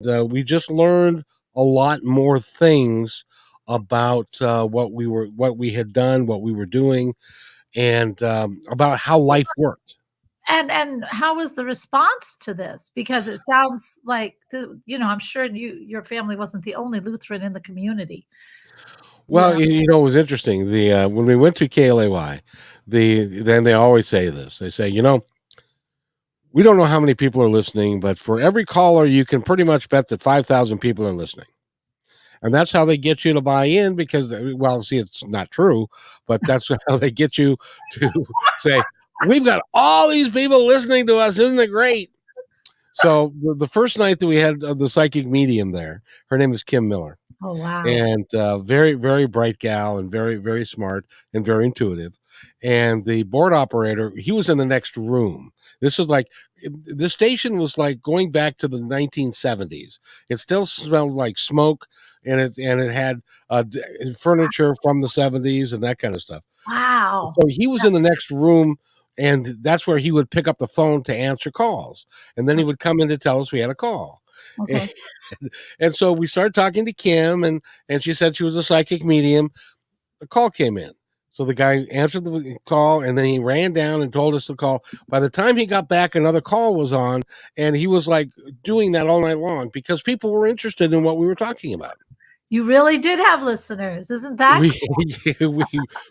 We just learned a lot more things about what we had done, what we were doing, and about how life worked. And how was the response to this? Because it sounds like I'm sure your family wasn't the only Lutheran in the community. You Well, know, it was interesting. When we went to KLAY, then they always say this. They say, we don't know how many people are listening, but for every caller, you can pretty much bet that 5,000 people are listening. And that's how they get you to buy in because, well, see, it's not true, but that's how they get you to say, we've got all these people listening to us. Isn't it great? So the first night that we had the psychic medium there, her name is Kim Miller. oh wow, And very, very bright gal and very, very smart and very intuitive. And the board operator, he was in the next room. This is like the station was like going back to the 1970s. It still smelled like smoke, and it had furniture from the 70s and that kind of stuff. wow. So he was in the next room, and that's where he would pick up the phone to answer calls, and then he would come in to tell us we had a call. Okay. And so we started talking to Kim, and she said she was a psychic medium. The call came in. So the guy answered the call, and then he ran down and told us to call. By the time he got back, another call was on, and he was like doing that all night long because people were interested in what we were talking about. You really did have listeners, isn't that?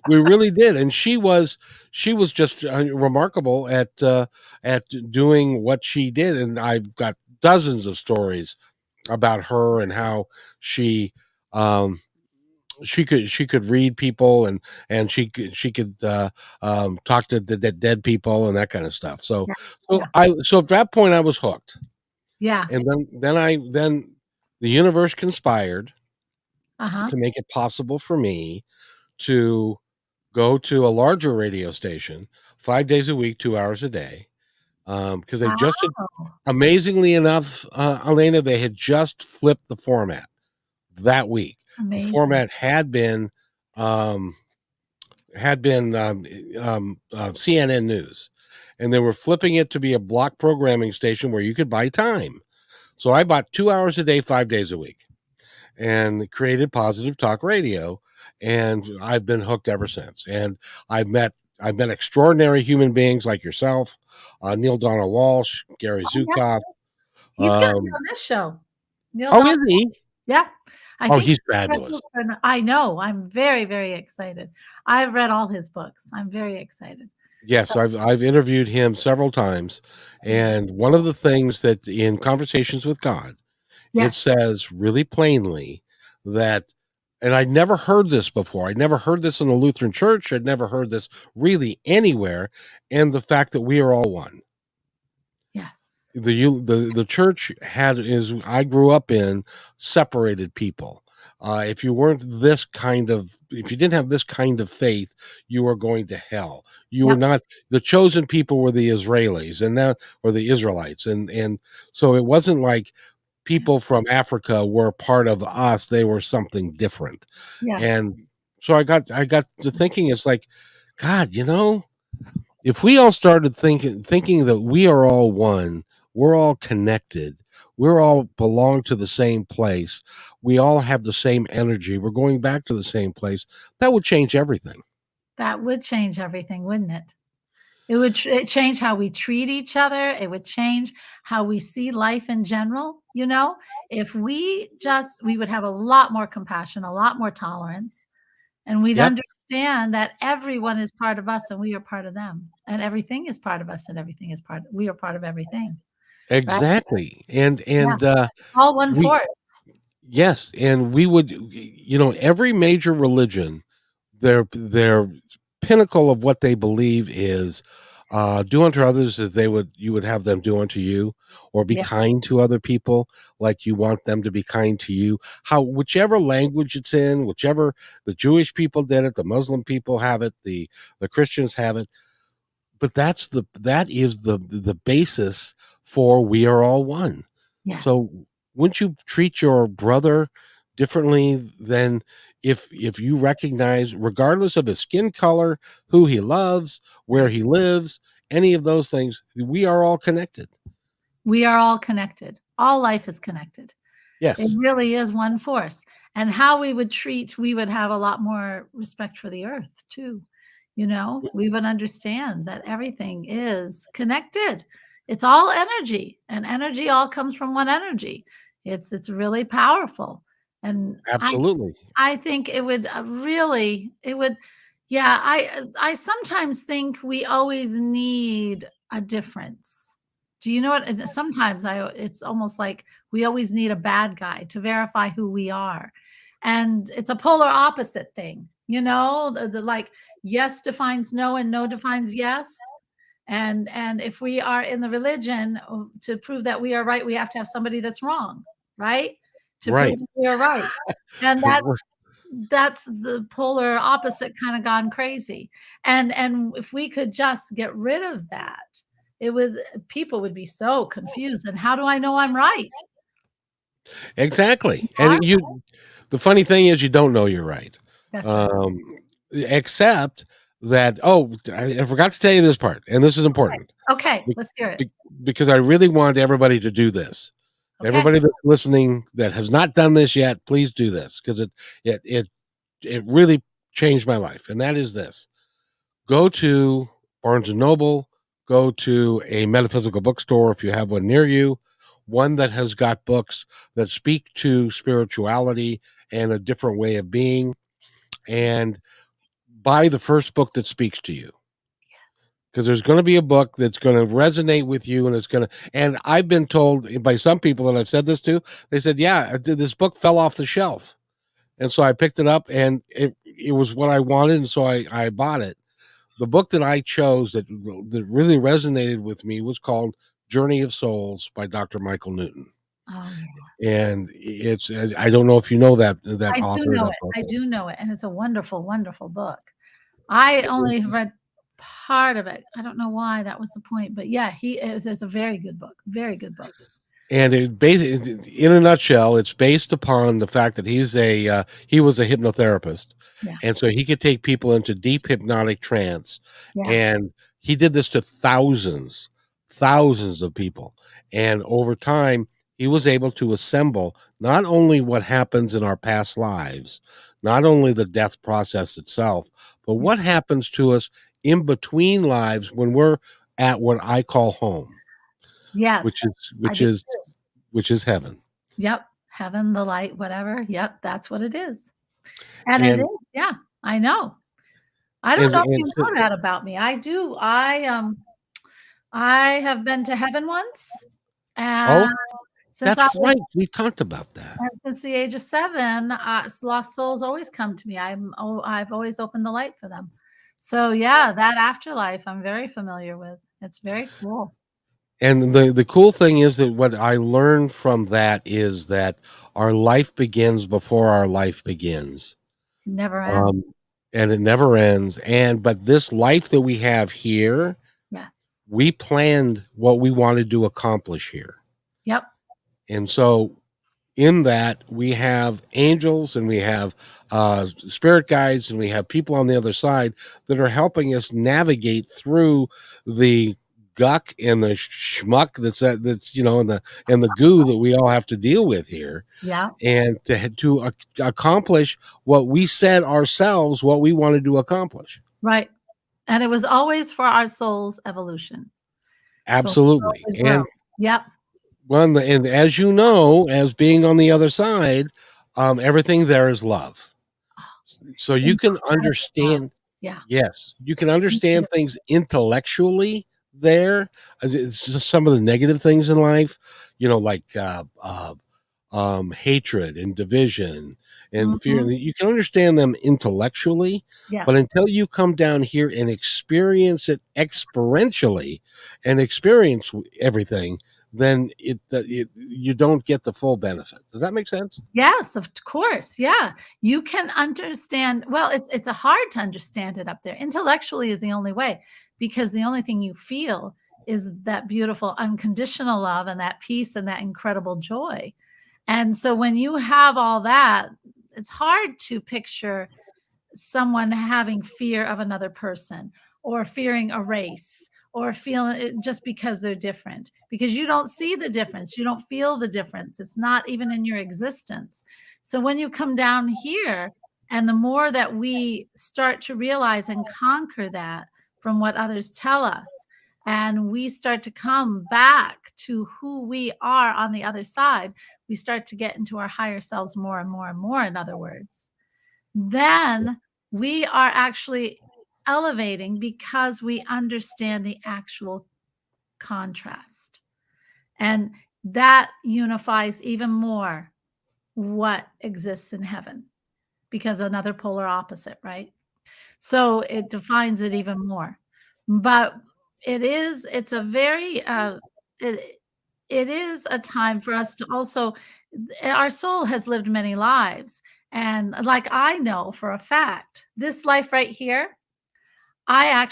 We really did, and she was just remarkable at doing what she did, and I've got dozens of stories about her and how she um she could read people, and she could talk to the dead people and that kind of stuff. So Yeah. so at that point I was hooked. Yeah. And then the universe conspired Uh-huh. to make it possible for me to go to a larger radio station 5 days a week, 2 hours a day, because they just had, Wow. amazingly enough, Alena, they had just flipped the format that week. The Amazing. format um, CNN News, and they were flipping it to be a block programming station where you could buy time. So I bought 2 hours a day, 5 days a week, and created Positive Talk Radio, and I've been hooked ever since. And I've met extraordinary human beings like yourself, Neil Donald Walsh, Gary Oh, yeah. Zukav. He's gonna be Um, on this show. Neil oh, Donald. is he? Yeah. I Oh, think he's fabulous. I know. I'm very, very excited. I've read all his books. I'm very excited. So Yes, I've interviewed him several times, and one of the things that in Conversations with God, it yes. says really plainly that, and I'd never heard this before. I'd never heard this in the Lutheran Church. I'd never heard this really anywhere, and the fact that we are all one. Yes. The church I grew up in, separated people. If you didn't have this kind of faith, you were going to hell. You were Yep. not the chosen people were the Israelis, and now or the Israelites, and so it wasn't like people from Africa were part of us. They were something different. Yeah. And so I got to thinking, it's like, God, if we all started thinking that we are all one, we're all connected, we're all belong to the same place, we all have the same energy, we're going back to the same place, that would change everything. That would change everything, wouldn't it? It would change how we treat each other. It would change how we see life in general. If we would have a lot more compassion, a lot more tolerance, and we'd Yep. understand that everyone is part of us and we are part of them. And everything is part of us and we are part of everything. Right? Exactly. And Yeah. All one we force. yes, and we would, every major religion, their pinnacle of what they believe is, do unto others as you would have them do unto you, or be Yeah. kind to other people like you want them to be kind to you. Whichever language it's in, whichever, the Jewish people did it, the Muslim people have it, the Christians have it, but that is the basis for we are all one. Yes. So wouldn't you treat your brother differently than if you recognize, regardless of his skin color, who he loves, where he lives, any of those things, we are all connected. We are all connected. All life is connected. It Yes. really is one force. And how we would have a lot more respect for the earth too. You know, we would understand that everything is connected. It's all energy, and energy all comes from one energy. It's really powerful. And Absolutely. I think it would really it would yeah, I sometimes think we always need a difference. Do you know what? Sometimes it's almost like we always need a bad guy to verify who we are. And it's a polar opposite thing, you know, the like yes defines no and no defines yes. And if we are in the religion to prove that we are right, we have to have somebody that's wrong, right? To prove Right. that we are right. And that's the polar opposite kinda gone crazy, and if we could just get rid of that, it would people would be so confused, and how do I know I'm right? Exactly. What? And the funny thing is you don't know you're right. That's right. Um, except that, oh, I forgot to tell you this part, and this is important Okay, be- let's hear it. be- because I really want everybody to do this. Okay. Everybody that's listening that has not done this yet, please do this because it it it really changed my life. And that is this: go to Barnes and Noble, go to a metaphysical bookstore if you have one near you, one that has got books that speak to spirituality and a different way of being, and buy the first book that speaks to you. Because there's going to be a book that's going to resonate with you, and it's going to. And I've been told by some people that I've said this to, they said, "Yeah, this book fell off the shelf," and so I picked it up, and it was what I wanted, and so I bought it. The book that I chose that really resonated with me was called Journey of Souls by Dr. Michael Newton. Oh, yeah. And it's I don't know if you know that I do author of know that it. book. I do know it, and it's a wonderful, wonderful book. I only read part of it. I don't know why, that was the point, but yeah, it's a very good book, very good book. And in a nutshell, it's based upon the fact that he was a hypnotherapist, Yeah, and so he could take people into deep hypnotic trance, yeah, and he did this to thousands of people, and over time, he was able to assemble not only what happens in our past lives, not only the death process itself, but yeah. what happens to us in between lives when we're at what I call home, Yes, which is I which do is too. which is heaven. Yep, heaven, the light, whatever. Yep, that's what it is. And it And is, yeah, I know. I don't know if and you so know that about me. I do. I have been to heaven once, and oh, since I that's was right, we talked about that. and since the age of 7, lost souls always come to me. I've always opened the light for them. So, yeah, that afterlife I'm very familiar with. It's very cool. And the cool thing is that what I learned from that is that our life begins before our life begins. Never ends. Um, and it never ends, but this life that we have here, Yes. we planned what we wanted to accomplish here. Yep. And so in that we have angels and we have spirit guides and we have people on the other side that are helping us navigate through the guck and the schmuck that's and the goo that we all have to deal with here, Yeah. and to accomplish what we said ourselves what we wanted to accomplish. Right. And it was always for our soul's evolution. So we Absolutely. always grow. And Yep. and as you know, as being on the other side, everything there is love. So you can Incredible love. understand, Yeah. yes, you can understand things intellectually there. It's just some of the negative things in life, like hatred and division and fear. Mhm. You can understand them intellectually, but Yes. until you come down here and experience it experientially and experience everything, then you don't get the full benefit. Does that make sense? Yes, of course, yeah. You can understand well, it's a hard to understand it up there. Intellectually is the only way, because the only thing you feel is that beautiful unconditional love and that peace and that incredible joy. And so when you have all that, it's hard to picture someone having fear of another person or fearing a race or feeling it just because they're different, because you don't see the difference. You don't feel the difference. It's not even in your existence. So when you come down here, and the more that we start to realize and conquer that from what others tell us, and we start to come back to who we are on the other side, we start to get into our higher selves more and more and more, in other words, then we are actually elevating because we understand the actual contrast. And that unifies even more what exists in heaven, because another polar opposite, right? So it defines it even more. But it's a very, it, it is a time for us to also, our soul has lived many lives. And like I know for a fact, this life right here, I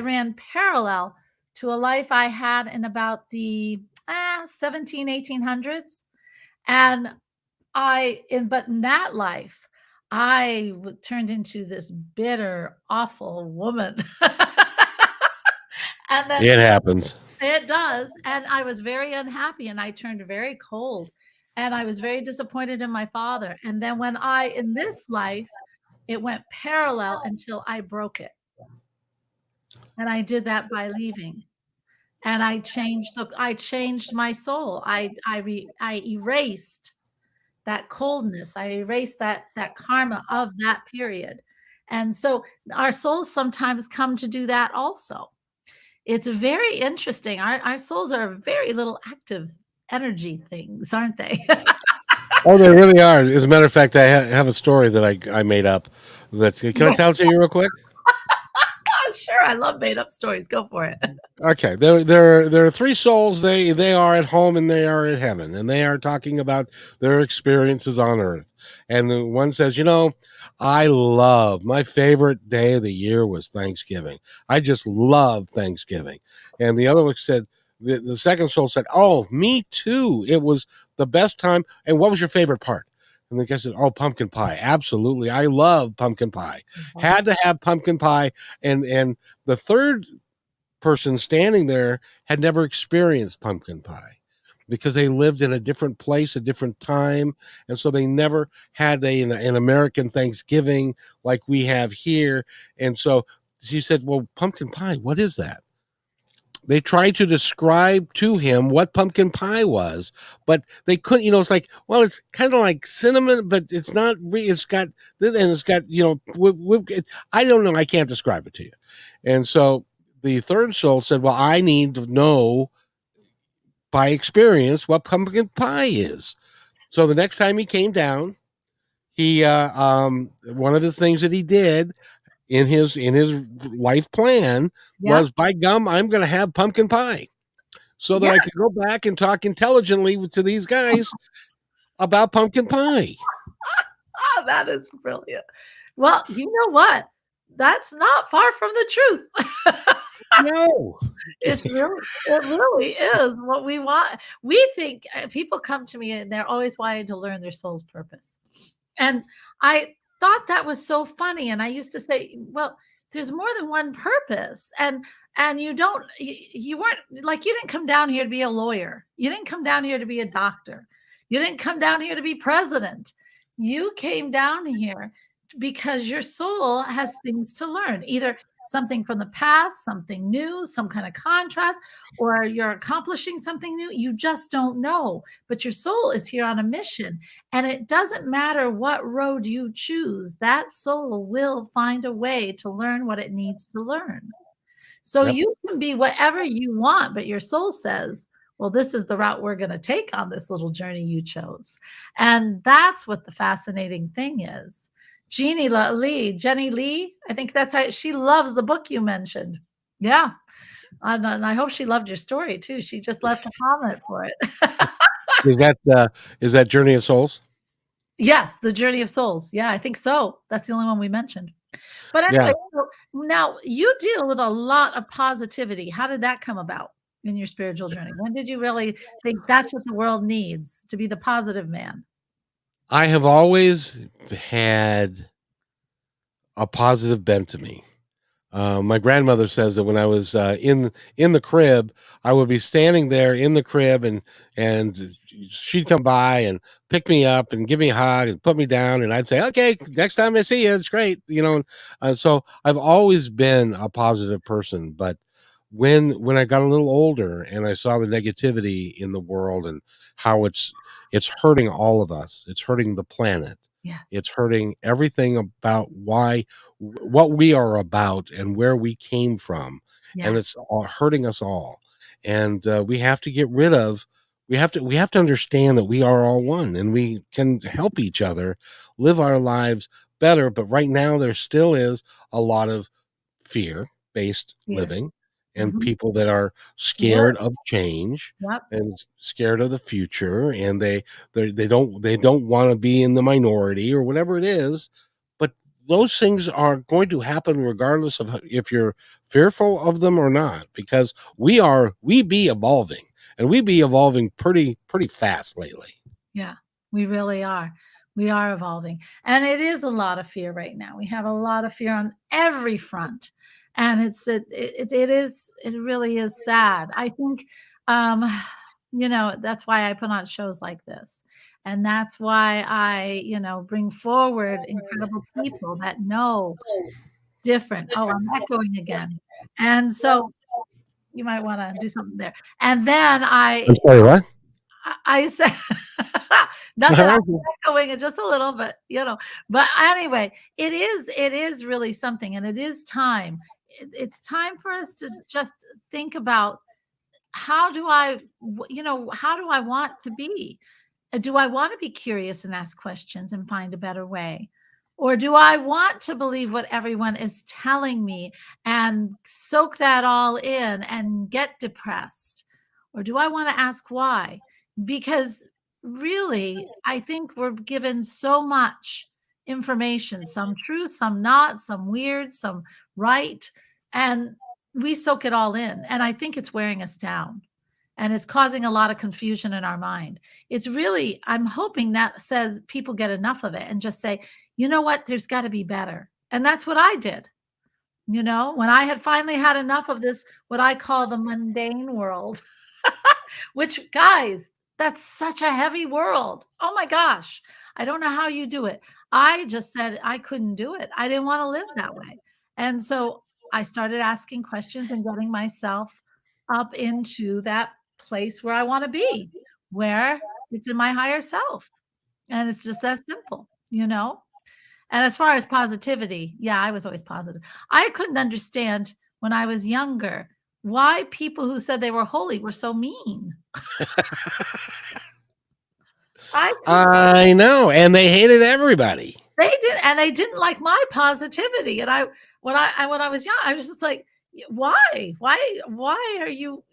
ran parallel to a life I had in about the 17, 1800s. And but in that life, turned into this bitter, awful woman. And then It happens. it does, and I was very unhappy, and I turned very cold, and I was very disappointed in my father, and then in this life, it went parallel until I broke it, and I did that by leaving, and I changed my soul. I erased that coldness. I erased that karma of that period. And so our souls sometimes come to do that also. It's very interesting. Our souls are very little active energy things, aren't they? Oh, they really are. As a matter of fact, I have a story that I made up. Can I tell it to you real quick? Oh, sure. I love made up stories. Go for it. Okay, there are three souls. They are at home and they are at heaven, and they are talking about their experiences on Earth. And the one says, I love my favorite day of the year was Thanksgiving. I just love Thanksgiving. And the other one said, the second soul said, oh, me too. It was the best time. And what was your favorite part? And the guy said, oh, pumpkin pie. Absolutely, I love pumpkin pie. Had to have pumpkin pie. And the third person standing there had never experienced pumpkin pie because they lived in a different place, a different time. And so they never had an American Thanksgiving like we have here. And so she said, well, pumpkin pie, what is that? They tried to describe to him what pumpkin pie was, but they couldn't. It's like, well, it's kind of like cinnamon, but it's not. It's got, and it's got, I don't know. I can't describe it to you. And so the third soul said, well, I need to know by experience what pumpkin pie is. So the next time he came down, he one of the things that he did in his life plan Yeah. was, by gum, I'm going to have pumpkin pie so that Yeah. I could go back and talk intelligently to these guys about pumpkin pie. Oh, that is brilliant. Well, you know what? That's not far from the truth. No. It really is what we want. We think people come to me and they're always wanting to learn their soul's purpose. And I thought that was so funny. And I used to say, well, there's more than one purpose. And you weren't like, you didn't come down here to be a lawyer. You didn't come down here to be a doctor. You didn't come down here to be president. You came down here because your soul has things to learn, either something from the past, something new, some kind of contrast, or you're accomplishing something new. You just don't know. But your soul is here on a mission. And it doesn't matter what road you choose, that soul will find a way to learn what it needs to learn. So Yep. you can be whatever you want, but your soul says, well, this is the route we're going to take on this little journey you chose. And that's what the fascinating thing is. Jenny Lee, I think that's how she loves the book you mentioned. Yeah. And I hope she loved your story too. She just left a comment for it. Is that Journey of Souls? Yes, The Journey of Souls. Yeah, I think so. That's the only one we mentioned. But anyway, Yeah. so now you deal with a lot of positivity. How did that come about in your spiritual journey? When did you really think that's what the world needs, to be the positive man? I have always had a positive bent to me. My grandmother says that when I was in the crib, I would be standing there in the crib, and she'd come by and pick me up and give me a hug and put me down, and I'd say, "Okay, next time I see you, it's great," you know. So I've always been a positive person, but when I got a little older and I saw the negativity in the world and how it's hurting all of us, it's hurting the planet, it's Yes. hurting everything about what we are about and where we came from, and Yes. it's all hurting us all. And we have to get rid of. We have to understand that we are all one, and we can help each other live our lives better. But right now, there still is a lot of fear based Here. living, and Mhm. people that are Work. scared of change Yep. and scared of the future, and they don't want to be in the minority or whatever it is. But those things are going to happen regardless of if you're fearful of them or not, because we be evolving, and we be evolving pretty fast lately. Yeah, we really are. We are evolving. And it is a lot of fear right now. We have a lot of fear on every front. And it really is sad. I think um that's why I put on shows like this. And that's why I, bring forward incredible people that know different. Oh, I'm echoing again. And so you might want to do something there. And then I'm sorry, what? I said nothing. I'm echoing it just a little bit, but anyway, it is really something, and it is time. It's time for us to just think about how do I want to be? Do I want to be curious and ask questions and find a better way? Or do I want to believe what everyone is telling me and soak that all in and get depressed? Or do I want to ask why? Because really, I think we're given so much information, some true, some not, some weird, some right. And we soak it all in. And I think it's wearing us down, and it's causing a lot of confusion in our mind. It's really, I'm hoping that says people get enough of it and just say, you know what, there's got to be better. And that's what I did. When I had finally had enough of this, what I call the mundane world, which, guys, that's such a heavy world. Oh my gosh. I don't know how you do it. I just said I couldn't do it. I didn't want to live that way. And so I started asking questions and getting myself up into that place where I want to be, where it's in my higher self. And it's just that simple. And as far as positivity, yeah, I was always positive. I couldn't understand when I was younger why people who said they were holy were so mean. I couldn't. I know, and they hated everybody. They didn't like my positivity. And when I was young, I was just like, why? Why are you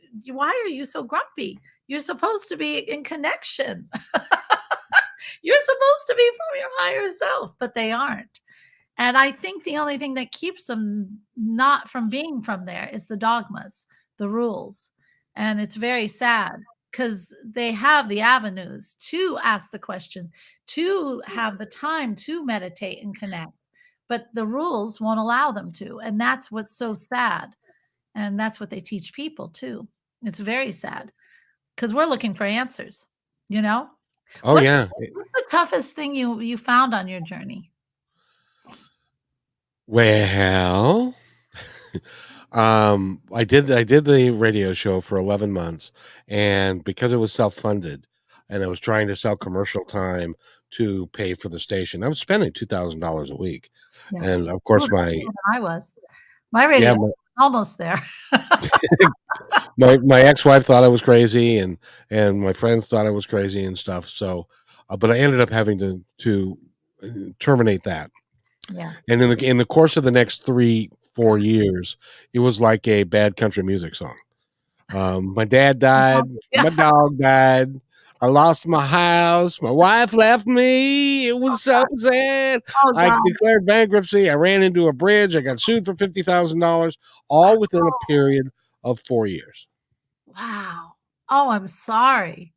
so grumpy? You're supposed to be in connection. You're supposed to be from your higher self, but they aren't. And I think the only thing that keeps them not from being from there is the dogmas, the rules. And it's very sad because they have the avenues to ask the questions, to have the time to meditate and connect, but the rules won't allow them to. And that's what's so sad. And that's what they teach people too. It's very sad because we're looking for answers, you know? Oh What's yeah. what's the toughest thing you found on your journey? Well, I did the radio show for 11 months, and because it was self-funded and I was trying to sell commercial time to pay for the station, I was spending $2,000 a week. Yeah. And of Oh, course that's my more than I was. My yeah, radio was almost there. my ex-wife thought I was crazy, and my friends thought I was crazy and stuff. So but I ended up having to terminate that. Yeah. And in the course of the next 3 4 years, it was like a bad country music song. My dad died, Yeah. my dog died, I lost my house, my wife left me. It was so sad. Oh I god. declared bankruptcy. I ran into a bridge. I got sued for $50,000, all within a period of 4 years. Wow. Oh, I'm sorry.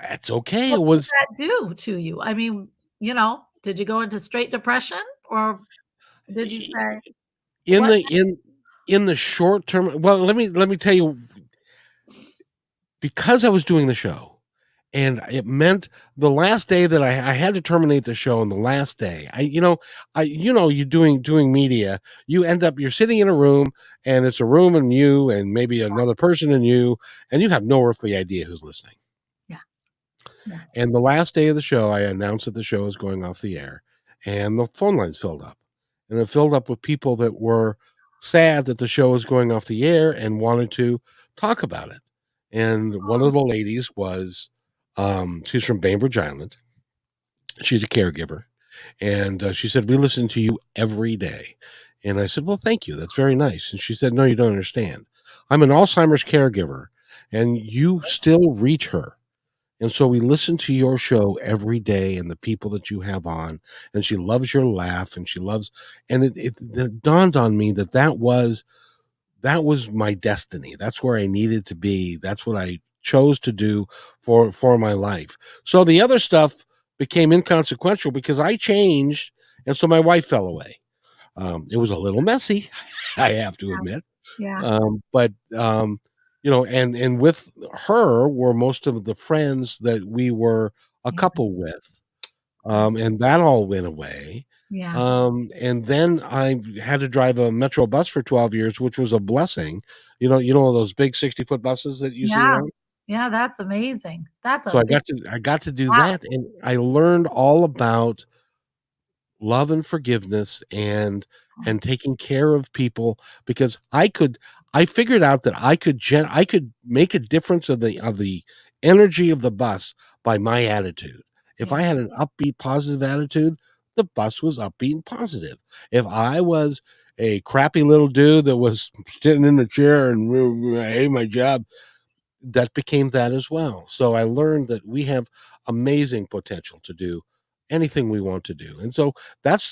That's okay. What It did was that do to you? I mean, did you go into straight depression, or did you say In What? the in the short term, well, let me tell you, because I was doing the show, and it meant the last day that I had to terminate the show on the last day. You doing media, you're sitting in a room, and it's a room and you and maybe another person and you, and you have no earthly idea who's listening. Yeah, yeah, And the last day of the show, I announced that the show is going off the air, and the phone lines filled up. And it filled up with people that were sad that the show was going off the air and wanted to talk about it. And one oh, of the ladies was, she's from Bainbridge Island. She's a caregiver. And she said, "We listen to you every day." And I said, "Well, thank you. That's very nice." And she said, "No, you don't understand. I'm an Alzheimer's caregiver, and you still reach her. And so we listen to your show every day and the people that you have on, and she loves your laugh and she loves," and it dawned on me that that was my destiny. That's where I needed to be. That's what I chose to do for my life. So the other stuff became inconsequential because I changed, and so my wife fell away. It was a little messy, I have to admit. yeah, But and with her were most of the friends that we were a yeah, couple with, yeah, and that all went away. yeah, And then I had to drive a metro bus for 12 years, which was a blessing. You know those big 60-foot buses that you see yeah, around. yeah, that's amazing. That's a So I big got to do wow. that, and I learned all about love and forgiveness and taking care of people, because I figured out that I could make a difference of the energy of the bus by my attitude. If Yeah, I had an upbeat positive attitude, the bus was upbeat and positive. If I was a crappy little dude that was sitting in the chair and I hate my job, that became that as well. So I learned that we have amazing potential to do anything we want to do. And so that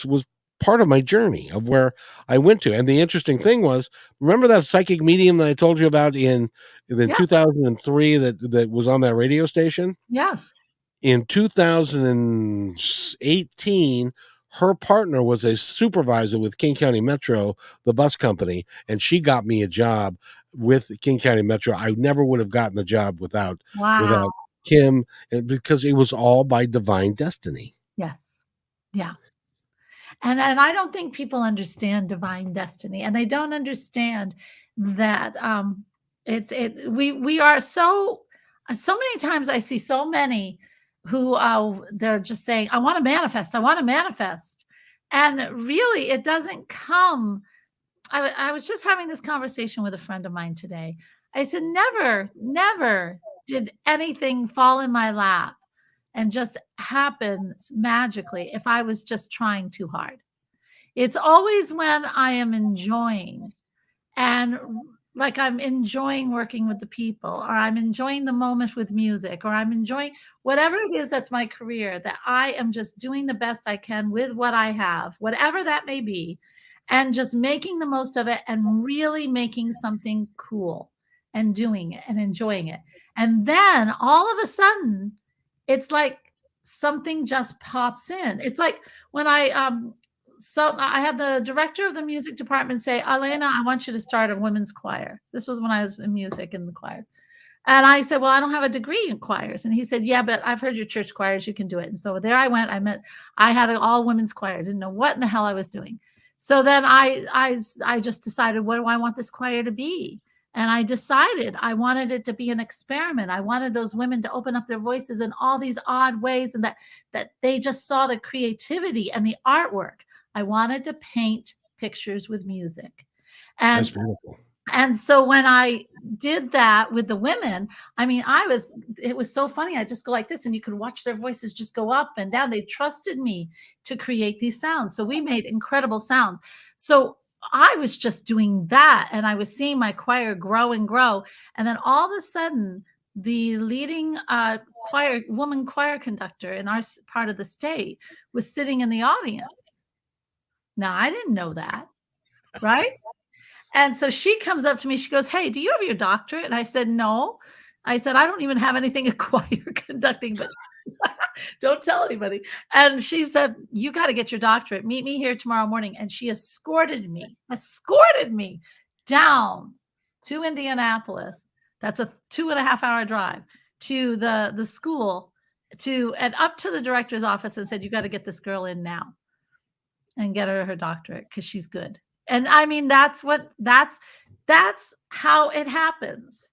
was part of my journey of where I went to. And the interesting thing was, remember that psychic medium that I told you about in yeah, 2003 that was on that radio station? yes. In 2018, her partner was a supervisor with King County Metro, the bus company, and she got me a job with King County Metro. I never would have gotten the job Wow. without Kim, because it was all by divine destiny. Yes. Yeah. And I don't think people understand divine destiny, and they don't understand that we are so many times I see so many who they're just saying, I want to manifest, I want to manifest. And really it doesn't come. I was just having this conversation with a friend of mine today. I said, never, never did anything fall in my lap and just happen magically if I was just trying too hard. It's always when I am enjoying, and like I'm enjoying working with the people, or I'm enjoying the moment with music, or I'm enjoying whatever it is that's my career, that I am just doing the best I can with what I have, whatever that may be, and just making the most of it and really making something cool and doing it and enjoying it. And then all of a sudden, it's like something just pops in. It's like when I had the director of the music department say, Alena, I want you to start a women's choir. This was when I was in music in the choirs. And I said, well, I don't have a degree in choirs. And he said, yeah, but I've heard your church choirs. You can do it. And so there I went. I had an all women's choir. I didn't know what in the hell I was doing. So then I just decided, what do I want this choir to be? And I decided I wanted it to be an experiment. I wanted those women to open up their voices in all these odd ways, and that they just saw the creativity and the artwork. I wanted to paint pictures with music. That's And beautiful. and so when I did that with the women, I mean, it was so funny. I just go like this, and you could watch their voices just go up and down. They trusted me to create these sounds. So we made incredible sounds. So I was just doing that, and I was seeing my choir grow and grow. And then all of a sudden, the leading woman choir conductor in our part of the state was sitting in the audience. Now, I didn't know that, right? And so she comes up to me, she goes, "Hey, do you have your doctorate?" And I said, "No." I said, "I don't even have anything in choir conducting, but Don't tell anybody. And she said, "You got to get your doctorate. Meet me here tomorrow morning." And she escorted me down to Indianapolis. That's a 2.5 hour drive to the school to and up to the director's office and said, "You got to get this girl in now and get her doctorate because she's good." And I mean, that's how it happens.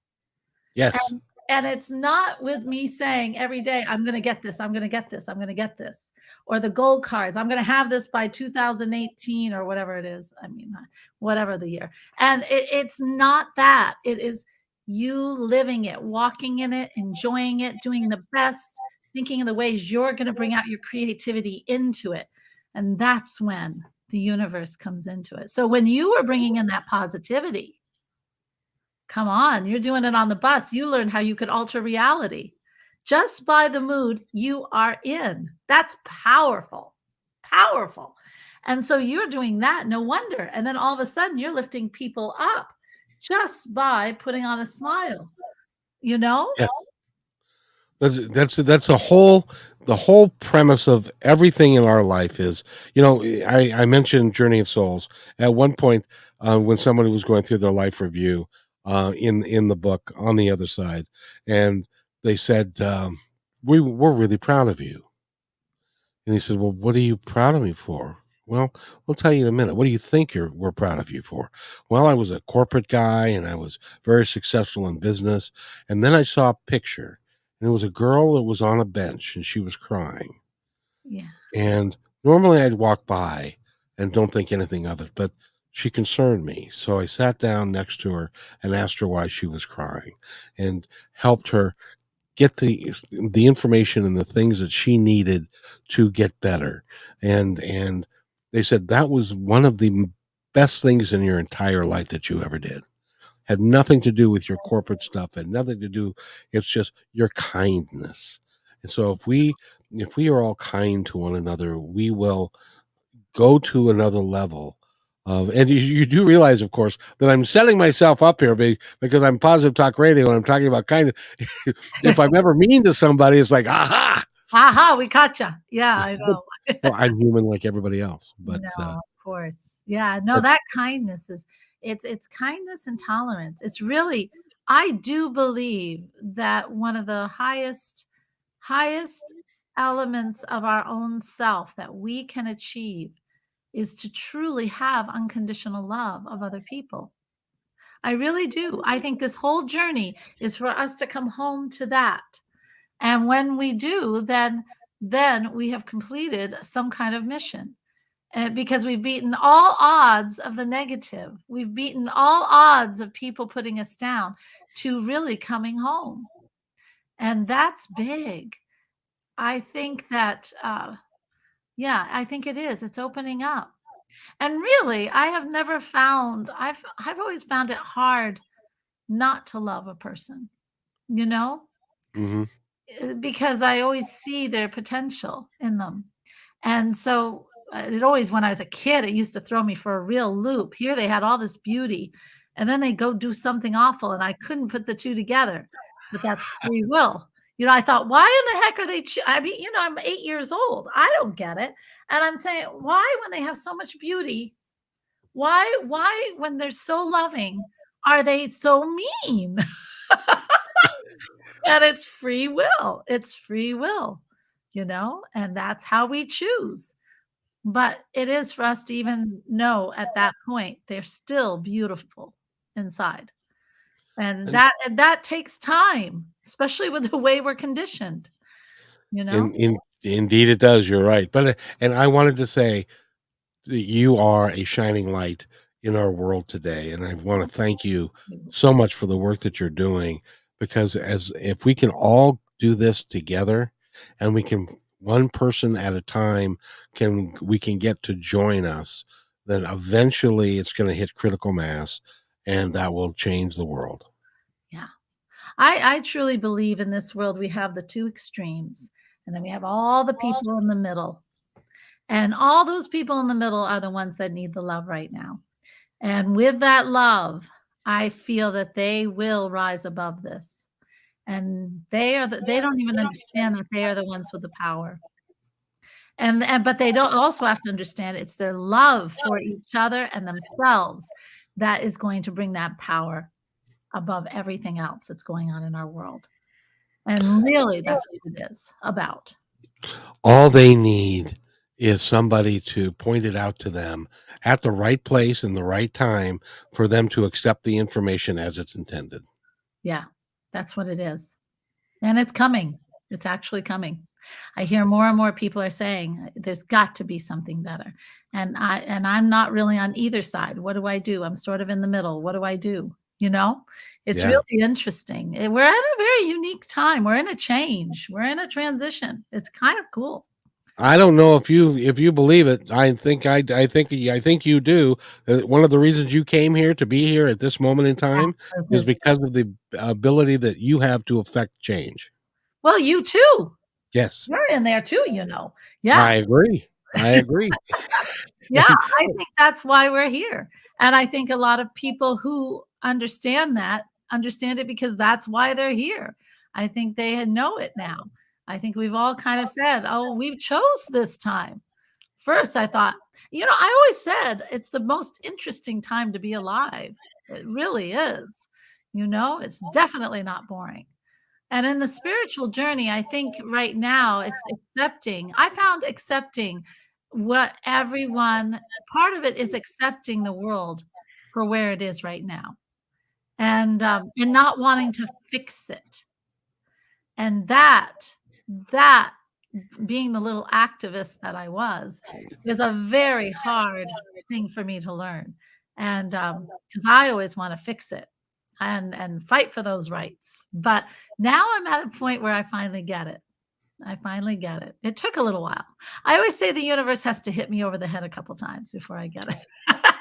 Yes. And it's not with me saying every day, "I'm gonna get this, I'm gonna get this, I'm gonna get this," or the gold cards, "I'm gonna have this by 2018," or whatever it is. I mean, whatever the year. And it's not that. It is you living it, walking in it, enjoying it, doing the best, thinking of the ways you're gonna bring out your creativity into it. And that's when the universe comes into it. So when you are bringing in that positivity, come on, you're doing it on the bus. You learned how you could alter reality just by the mood you are in. That's powerful, powerful. And so you're doing that, no wonder. And then all of a sudden you're lifting people up just by putting on a smile, you know? Yes. That's the whole premise of everything in our life is, I mentioned Journey of Souls at one point, when somebody was going through their life review, in the book On the Other Side, and they said, we're really proud of you. And he said, "Well, what are you proud of me for?" "Well, we'll tell you in a minute. What do you think we're proud of you for?" "Well, I was a corporate guy and I was very successful in business. And then I saw a picture, and it was a girl that was on a bench and she was crying. Yeah. And normally I'd walk by and don't think anything of it, but she concerned me. So I sat down next to her and asked her why she was crying and helped her get the information and the things that she needed to get better. And they said that was one of the best things in your entire life that you ever did. Had nothing to do with your corporate stuff, had nothing to do, it's just your kindness. And so if we are all kind to one another, we will go to another level of, and you do realize, of course, that I'm setting myself up here because I'm Positive Talk Radio and I'm talking about kind of, if I'm ever mean to somebody, it's like, aha. Aha, we caught you. Yeah, I But, know. well, I'm human like everybody else, but No, of course. Yeah, no, but that kindness is it's kindness and tolerance. It's really I do believe that one of the highest elements of our own self that we can achieve is to truly have unconditional love of other people. I really do. I think this whole journey is for us to come home to that. And when we do, then we have completed some kind of mission. Because we've beaten all odds of the negative. We've beaten all odds of people putting us down to really coming home. And that's big. I think that, yeah, I think it is. It's opening up. And really, I have never found, I've always found it hard not to love a person, you know, mhm. because I always see their potential in them. And so, it always when I was a kid, it used to throw me for a real loop. Here they had all this beauty, and then they go do something awful, and I couldn't put the 2 together, but that's free will. I thought, "Why in the heck are they I mean, I'm 8 years old. I don't get it." And I'm saying, "Why when they have so much beauty, why when they're so loving, are they so mean?" And it's free will. It's free will, and that's how we choose. But it is for us to even know at that point, they're still beautiful inside. And And that takes time, especially with the way we're conditioned, you know? indeed it does, you're right. But and I wanted to say that you are a shining light in our world today, and I want to thank you so much for the work that you're doing, because as if we can all do this together, and we can, one person at a time, we can get to join us, then eventually it's going to hit critical mass, and that will change the world. Yeah. I truly believe in this world, we have the 2 extremes, and then we have all the people in the middle. And all those people in the middle are the ones that need the love right now. And with that love, I feel that they will rise above this. and they don't even understand that they are the ones with the power. And but they don't also have to understand it's their love for each other and themselves that is going to bring that power above everything else that's going on in our world. And really, that's what it is about. All they need is somebody to point it out to them at the right place and the right time for them to accept the information as it's intended. Yeah, that's what it is. And it's coming. It's actually coming. I hear more and more people are saying there's got to be something better. And I'm not really on either side. What do I do? I'm sort of in the middle. What do I do? You know? It's Yeah. really interesting. We're at a very unique time. We're in a change. We're in a transition. It's kind of cool. I don't know if you believe it. I think you do. One of the reasons you came here to be here at this moment in time is Purpose. because of the ability that you have to affect change. Well, you too. Yes, You're in there too, you know. Yeah. I agree. I agree. Yeah, I think that's why we're here. And I think a lot of people who understand that understand it because that's why they're here. I think they know it now. I think we've all kind of said, "Oh, we chose this time." First, I thought, I always said it's the most interesting time to be alive. It really is. It's definitely not boring. And in the spiritual journey, I think right now it's accepting. I found accepting what everyone, part of it is accepting the world for where it is right now, and not wanting to fix it. And that being the little activist that I was a very hard thing for me to learn. And because I always want to fix it and fight for those rights. But now I'm at a point where I finally get it. I finally get it. It took a little while. I always say the universe has to hit me over the head a couple times before I get it.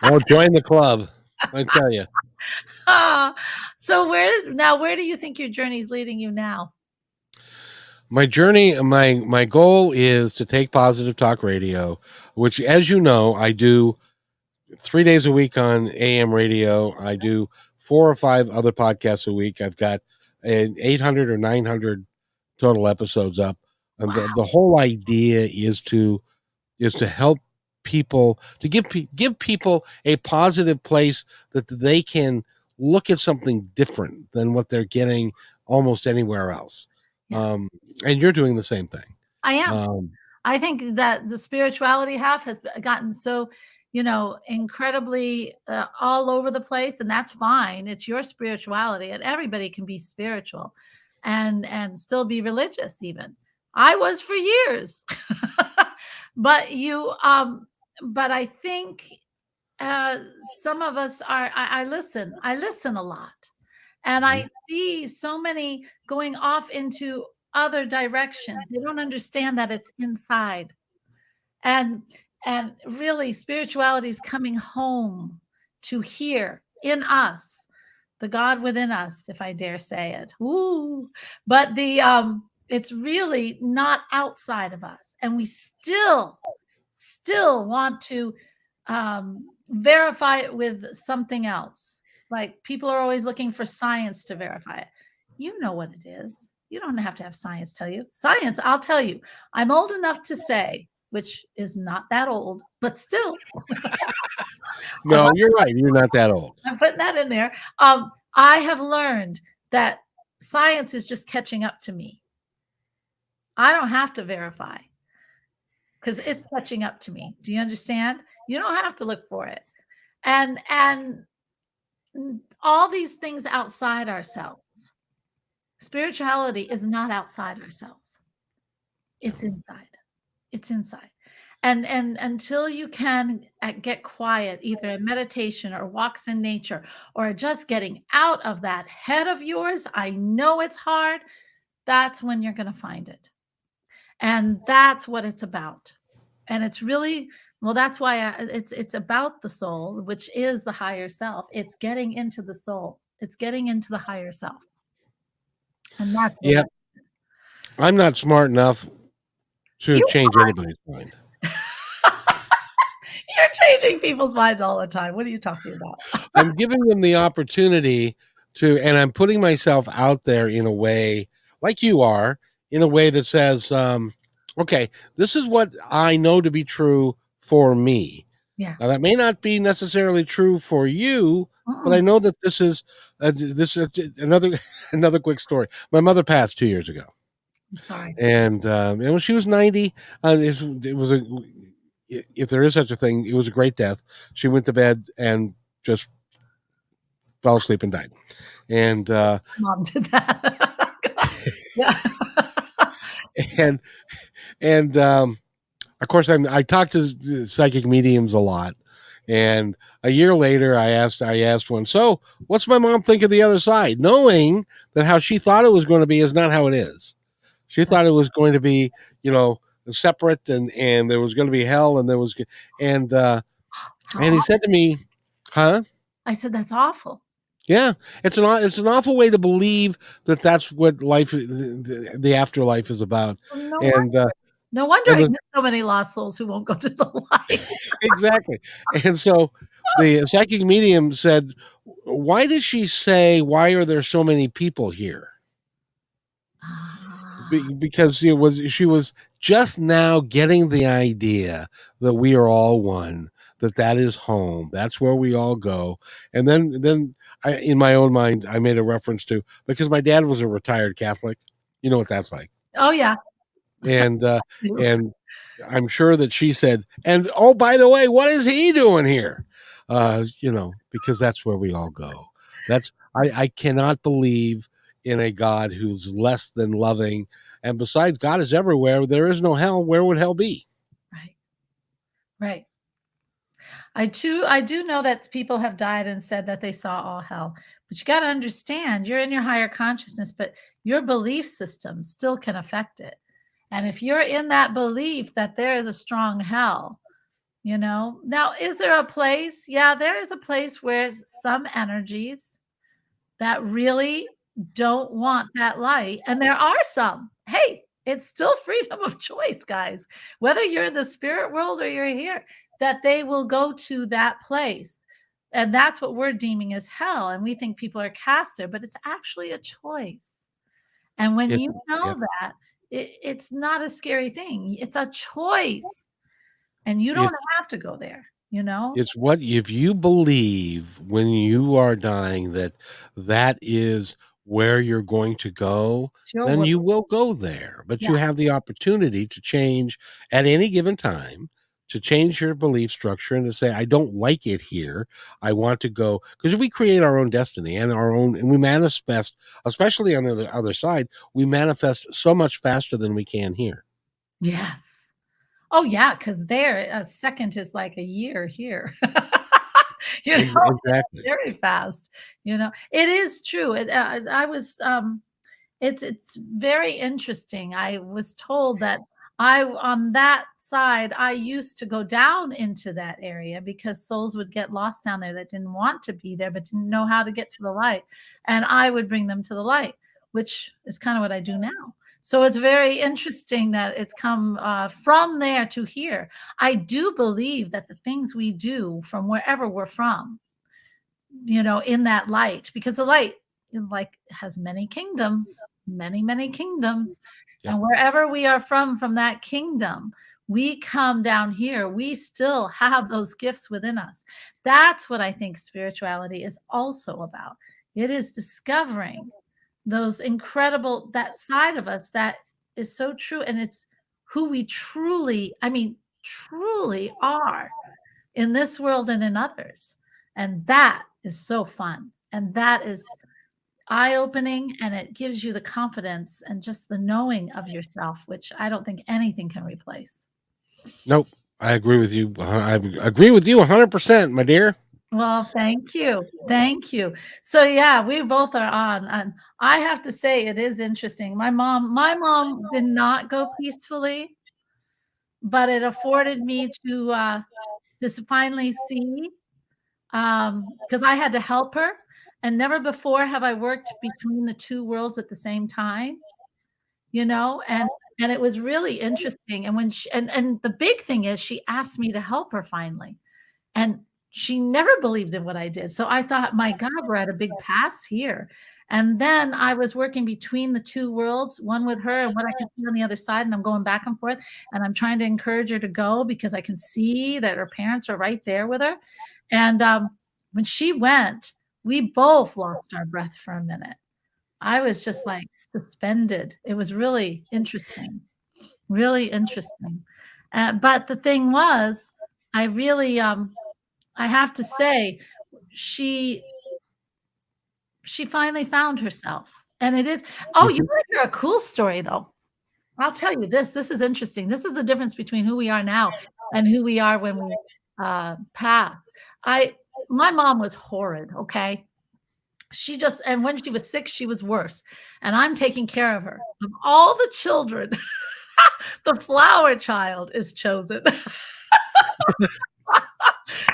Oh, join the club. I tell you. So where do you think your journey is leading you now? My journey, my goal is to take Positive Talk Radio, which, as you know, I do 3 days a week on AM radio. I do 4 or 5 other podcasts a week. I've got an 800 or 900 total episodes up. And Wow. the whole idea is to help people, to give people a positive place that they can look at something different than what they're getting almost anywhere else. Yeah. And you're doing the same thing. I am. I think that the spirituality half has gotten so, incredibly all over the place, and that's fine. It's your spirituality, and everybody can be spiritual, and still be religious. Even I was for years, but but I think some of us are. I listen. I listen a lot, and I see so many going off into other directions. They don't understand that it's inside. And and really spirituality is coming home to here in us, the God within us, if I dare say it. Ooh. But it's really not outside of us. And we still want to verify it with something else. Like people are always looking for science to verify it. You know what it is. You don't have to have science tell you. Science, I'll tell you. I'm old enough to say, which is not that old, but still. No, you're right. You're not that old. I'm putting that in there. I have learned that science is just catching up to me. I don't have to verify because it's catching up to me. Do you understand? You don't have to look for it. And all these things outside ourselves. Spirituality is not outside ourselves. It's inside. It's inside. And until you can get quiet, either in meditation or walks in nature, or just getting out of that head of yours, I know it's hard. That's when you're going to find it. And that's what it's about. And it's really, well, that's why it's about the soul, which is the higher self. It's getting into the soul. It's getting into the higher self. And that's Yeah. I'm not smart enough to change anybody's mind. You're changing people's minds all the time. What are you talking about? I'm giving them the opportunity and I'm putting myself out there in a way like you are, in a way that says, okay, this is what I know to be true for me. Yeah. Now that may not be necessarily true for you, but I Mm-mm. know that this is another another quick story. My mother passed 2 years ago, I'm sorry. and when she was 90, it was a, if there is such a thing, it was a great death. She went to bed and just fell asleep and died. And Mom did that. Yeah. and and of course I talk to psychic mediums a lot. And a year later, I asked one, so what's my mom think of the other side? Knowing that how she thought it was going to be is not how it is. She thought it was going to be, you know, separate, and there was going to be hell, and there was, and uh, How and he said to me, "Huh? I said, "That's awful." Yeah, it's an awful way to believe that that's what life, the afterlife is about." Well, no And wonder. No wonder and I the, get so many lost souls who won't go to the light. exactly, and so the psychic medium said, "Why did she say? Why are there so many people here?" Ah, Because she was just now getting the idea that we are all one, that is home, that's where we all go. And then in my own mind, I made a reference to, because my dad was a retired Catholic. You know what that's like. oh, yeah. And and I'm sure that she said, and oh, by the way, what is he doing here? Because that's where we all go. That's I cannot believe in a God who's less than loving. And besides, God is everywhere. There is no hell. Where would hell be? Right, right. I do know that people have died and said that they saw all hell, but you gotta understand, you're in your higher consciousness, but your belief system still can affect it. And if you're in that belief that there is a strong hell, now, is there a place? Yeah, there is a place where some energies that really don't want that light. And there are some. Hey, it's still freedom of choice, guys. Whether you're in the spirit world or you're here, that they will go to that place. And that's what we're deeming as hell. And we think people are cast there, but it's actually a choice. And when It, you know it, that, it's not a scary thing. It's a choice. And you don't it, have to go there, you know? It's what, if you believe when you are dying that is where you're going to go, It's your then world. you will go there. But you Yeah. have the opportunity to change at any given time, to change your belief structure and to say, I don't like it here. I want to go. Because we create our own destiny and we manifest, especially on the other side, we manifest so much faster than we can here. Yes. Oh, yeah, because there, a second is like a year here. It's Exactly. very fast, It is true. I was, it's very interesting. I was told that on that side, I used to go down into that area because souls would get lost down there that didn't want to be there, but didn't know how to get to the light. And I would bring them to the light, which is kind of what I do now. So it's very interesting that it's come from there to here. I do believe that the things we do from wherever we're from, in that light, because the light, like, has many kingdoms, many, many kingdoms. Yep. And wherever we are from that kingdom, we come down here, we still have those gifts within us. That's what I think spirituality is also about. It is discovering those incredible, that side of us that is so true. And it's who we truly, I mean, truly are in this world and in others. And that is so fun. And that is eye opening. And it gives you the confidence and just the knowing of yourself, which I don't think anything can replace. Nope. I agree with you. I agree with you 100%, my dear. Well, thank you. Thank you. So yeah, we both are on. And I have to say it is interesting. My mom did not go peacefully, but it afforded me to just finally see, because I had to help her, and never before have I worked between the 2 worlds at the same time, and it was really interesting, and when she and the big thing is she asked me to help her finally, and she never believed in what I did. So I thought, my God, we're at a big pass here. And then I was working between the two worlds, one with her and what I could see on the other side. And I'm going back and forth. And I'm trying to encourage her to go because I can see that her parents are right there with her. And when she went, we both lost our breath for a minute. I was just like suspended. It was really interesting, really interesting. But the thing was, I really, I have to say, she finally found herself, and it is. Oh, you Mhm. want to hear a cool story though? I'll tell you this. This is interesting. This is the difference between who we are now and who we are when we passed. I My mom was horrid. Okay, she just, and when she was sick, she was worse. And I'm taking care of her. Of all the children, the flower child is chosen.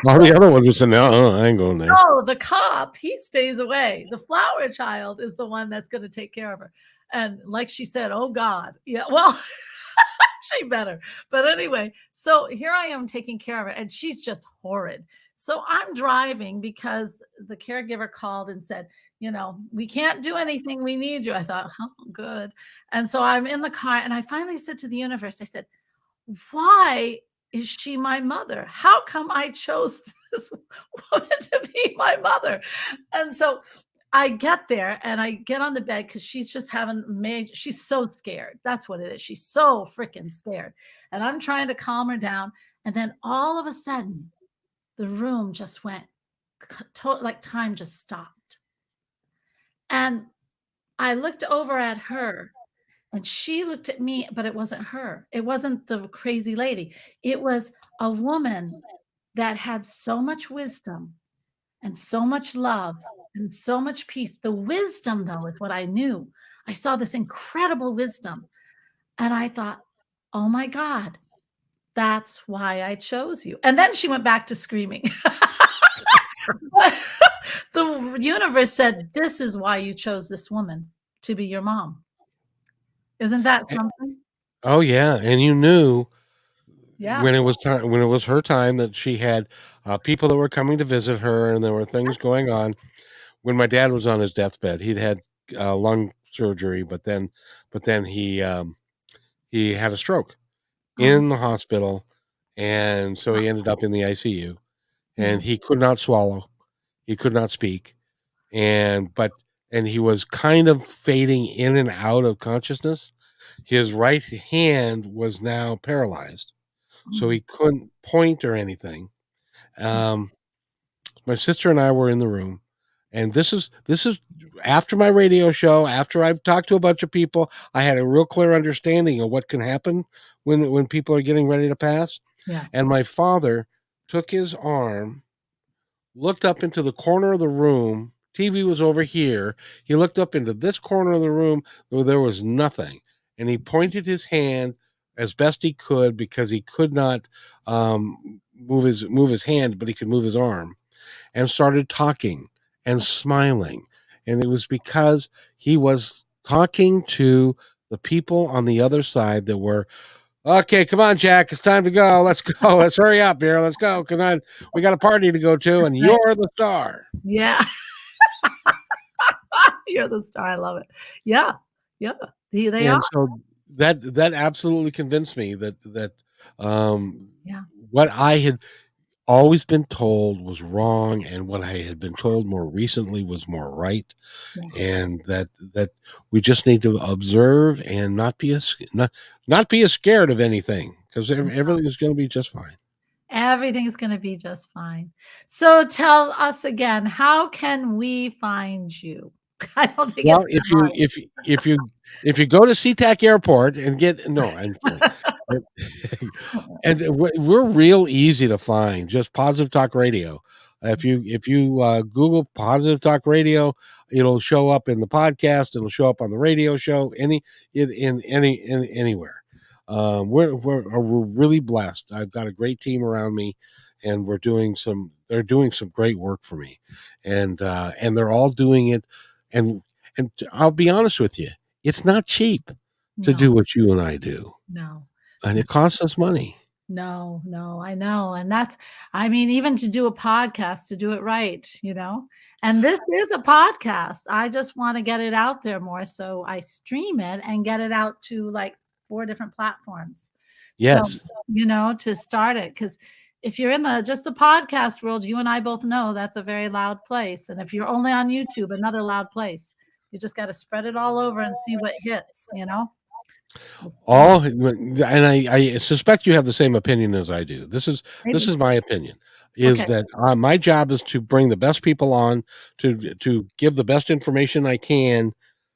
All the other ones just said, no, I ain't going there. No, the cop, he stays away. The flower child is the one that's going to take care of her. And like she said, oh God. Yeah, well, she better. But anyway, so here I am taking care of her, and she's just horrid. So I'm driving because the caregiver called and said, we can't do anything. We need you. I thought, oh, good. And so I'm in the car, and I finally said to the universe, I said, why is she my mother? How come I chose this woman to be my mother? And so I get there and I get on the bed because she's just she's so scared. That's what it is. She's so freaking scared. And I'm trying to calm her down. And then all of a sudden, the room just went like time just stopped. And I looked over at her, and she looked at me, but it wasn't her. It wasn't the crazy lady. It was a woman that had so much wisdom and so much love and so much peace. The wisdom, though, is what I knew. I saw this incredible wisdom. And I thought, oh my God, that's why I chose you. And then she went back to screaming. The universe said, this is why you chose this woman to be your mom. Isn't that something? Oh yeah, and you knew Yeah. when it was time, when it was her time, that she had people that were coming to visit her, and there were things going on. When my dad was on his deathbed, he'd had lung surgery, but then he had a stroke Oh, in the hospital, and so he ended up in the ICU, yeah. and he could not swallow, he could not speak, and he was kind of fading in and out of consciousness. His right hand was now paralyzed, so Oh, he couldn't point or anything. Um, my sister and I were in the room, and this is after my radio show. After I've talked to a bunch of people, I had a real clear understanding of what can happen when people are getting ready to pass. yeah. And my father took his arm, looked up into the corner of the room. TV was over here. He looked up into this corner of the room where there was nothing, and he pointed his hand as best he could because he could not move his hand, but he could move his arm, and started talking and smiling. And it was because he was talking to the people on the other side that were, okay, come on, Jack, it's time to go. Let's go. Let's hurry up here. Let's go. Come on. We got a party to go to, and Right. you're the star. Yeah. You're the star. I love it. Yeah. Yeah. They are. And so that absolutely convinced me that um, Yeah. what I had always been told was wrong, and what I had been told more recently was more right, Yeah. and that we just need to observe and not be as scared of anything, because everything is going to be just fine. Everything's going to be just fine. So tell us again, how can we find you? I don't think Well, it's if you go to SeaTac Airport and get, no, I'm kidding. that hard. And we're real easy to find. Just Positive Talk Radio. If you Google Positive Talk Radio, it'll show up in the podcast. It'll show up on the radio show. Anywhere. We're really blessed. I've got a great team around me, and they're doing some great work for me, and they're all doing it. And I'll be honest with you, it's not cheap to No, do what you and I do, no, and no. it costs us money. No, no, I know, and that's I mean, even to do a podcast, to do it right, and this is a podcast. I just wanna get it out there more, so I stream it and get it out to, like, 4 different platforms. So, Yes. to start it, because if you're in just the podcast world, you and I both know that's a very loud place, and if you're only on YouTube, another loud place. You just gotta spread it all over and see what hits. It's, All and I suspect you have the same opinion as I do. This maybe. is my opinion, is Okay. that, my job is to bring the best people on, to give the best information I can,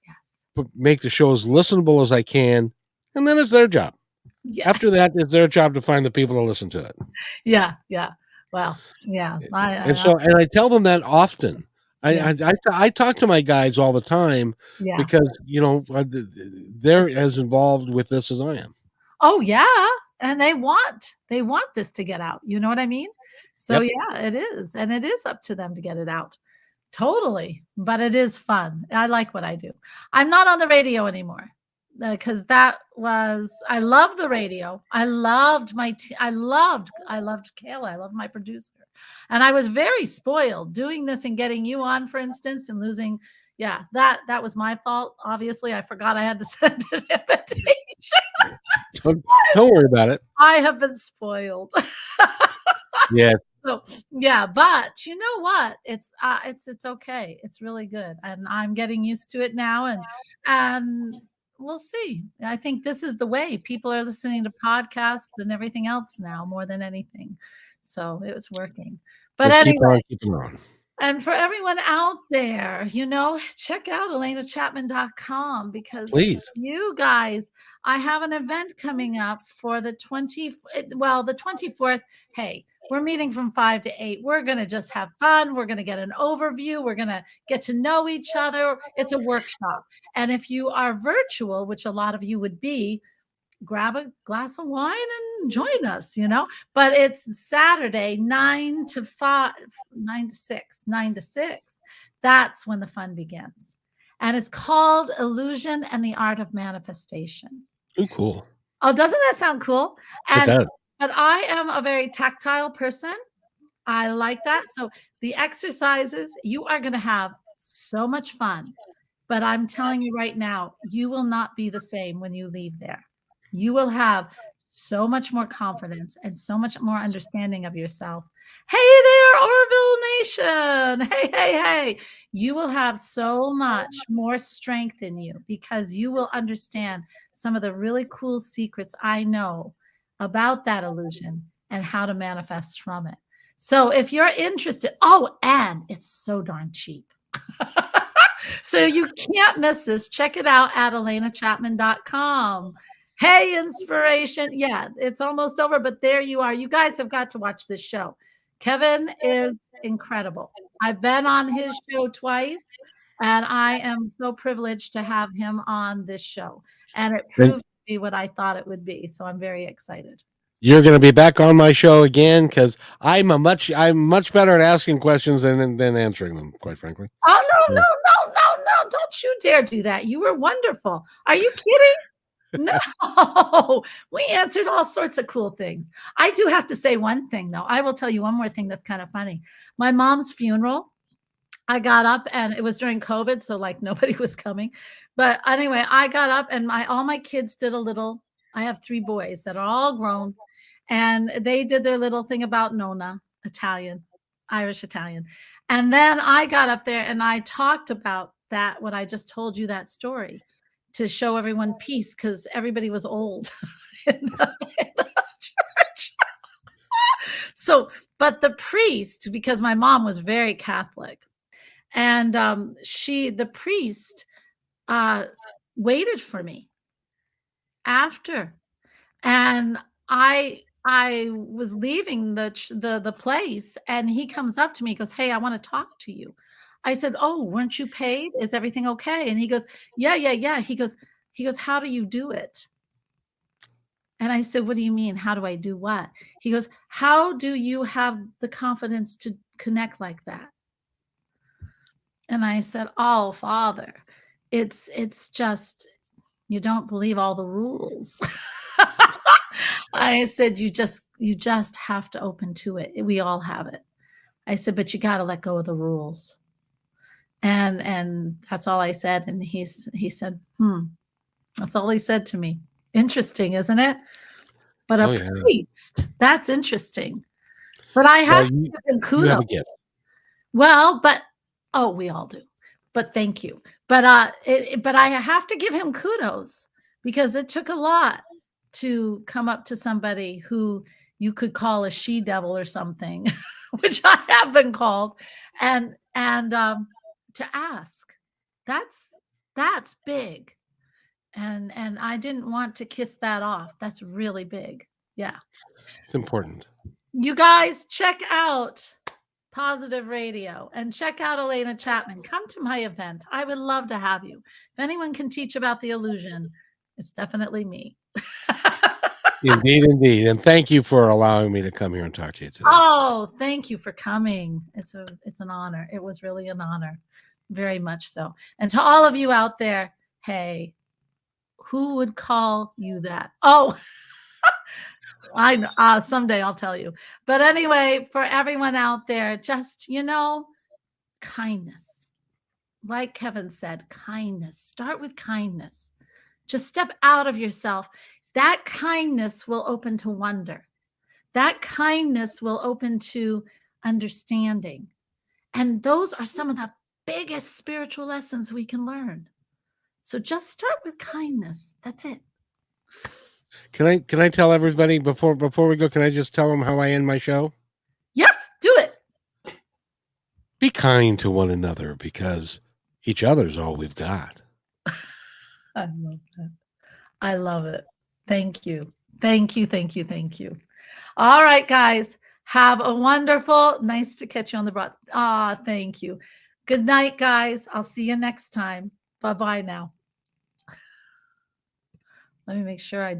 Yes. make the show as listenable as I can, and then it's their job. Yeah. After that, it's their job to find the people to listen to it. Yeah, yeah. Well, yeah, And I tell them that often. yeah, I talk to my guides all the time yeah. because, they're as involved with this as I am. Oh, yeah, and they want this to get out, you know what I mean? So, Yep. yeah, it is, and it is up to them to get it out. Totally, but it is fun. I like what I do. I'm not on the radio anymore, because I love the radio. I loved Kayla. I loved my producer, and I was very spoiled doing this and getting you on, for instance, and losing. Yeah, that was my fault. Obviously, I forgot I had to send an invitation. Don't worry about it. I have been spoiled. Yeah. So, yeah, but you know what? It's okay. It's really good, and I'm getting used to it now, and we'll see. I think this is the way people are listening to podcasts and everything else now more than anything. So it's working. But Just keep anyway, on keeping on. and for everyone out there, check out alenachapman.com, because Please. you guys, I have an event coming up for the 24th. Hey, we're meeting from 5 to 8. We're going to just have fun. We're going to get an overview. We're going to get to know each other. It's a workshop. And if you are virtual, which a lot of you would be, grab a glass of wine and join us. But it's Saturday, 9 to 5, 9 to 6, 9 to 6. That's when the fun begins. And it's called Illusion and the Art of Manifestation. Ooh, cool. Oh, doesn't that sound cool? It does. But I am a very tactile person. I like that. So the exercises, you are going to have so much fun. But I'm telling you right now, you will not be the same when you leave there. You will have so much more confidence and so much more understanding of yourself. Hey there, Orville Nation. Hey, hey, hey. You will have so much more strength in you, because you will understand some of the really cool secrets I know about that illusion and how to manifest from it. So if you're interested, and it's so darn cheap. So you can't miss this. Check it out at alenachapman.com. Hey, inspiration. Yeah, it's almost over, but there you are. You guys have got to watch this show. Kevin is incredible. I've been on his show twice, and I am so privileged to have him on this show. And it And proved to be what I thought it would be. So I'm very excited. you're going to be back on my show again because I'm much better at asking questions than answering them, quite frankly. Oh, no, Yeah. no, no, no, no. Don't you dare do that. You were wonderful. Are you kidding? No, we answered all sorts of cool things. I do have to say one thing, though. I will tell you one more thing that's kind of funny. My mom's funeral, I got up, and it was during COVID, so like nobody was coming. But anyway, I got up, and all my kids did a little. I have 3 boys that are all grown, and they did their little thing about Nona, Italian, Irish Italian. And then I got up there and I talked about that, what I just told you, that story, to show everyone peace, because everybody was old in the church. So, but the priest, because my mom was very Catholic, and the priest waited for me after, and I was leaving the place, and he comes up to me, he goes, "Hey, I want to talk to you." I said, "Oh, weren't you paid? Is everything okay?" And he goes, "Yeah, yeah, yeah." He goes, "How do you do it?" And I said, "What do you mean? How do I do what?" He goes, "How do you have the confidence to connect like that?" And I said, "Oh, Father, it's just you don't believe all the rules." I said, you just have to open to it. We all have it. I said, but you got to let go of the rules. And that's all I said. And he said, that's all he said to me. Interesting, isn't it? But a priest, that's interesting. But I have to give him kudos. You have a gift. Well, but we all do. But thank you. But but I have to give him kudos because it took a lot to come up to somebody who you could call a she devil or something, which I have been called, and to ask. That's big. And I didn't want to kiss that off. That's really big. Yeah. It's important. You guys check out Positive Radio and check out Alena Chapman. Come to my event. I would love to have you. If anyone can teach about the illusion, it's definitely me. Indeed, indeed. And thank you for allowing me to come here and talk to you today. Oh, thank you for coming. It's an honor. It was really an honor. Very much so. And to all of you out there, hey, who would call you that? Oh, I know. Someday I'll tell you. But anyway, for everyone out there, just, kindness. Like Kevin said, kindness. Start with kindness. Just step out of yourself. That kindness will open to wonder. That kindness will open to understanding. And those are some of the biggest spiritual lessons we can learn. So just start with kindness. That's it. Can I tell everybody before we go, can I just tell them how I end my show? Yes, do it. Be kind to one another because each other's all we've got. I love that. I love it. Thank you. Thank you. Thank you. Thank you. All right, guys. Have a wonderful, nice to catch you on the broad. Thank you. Good night, guys. I'll see you next time. Bye-bye now. Let me make sure I do.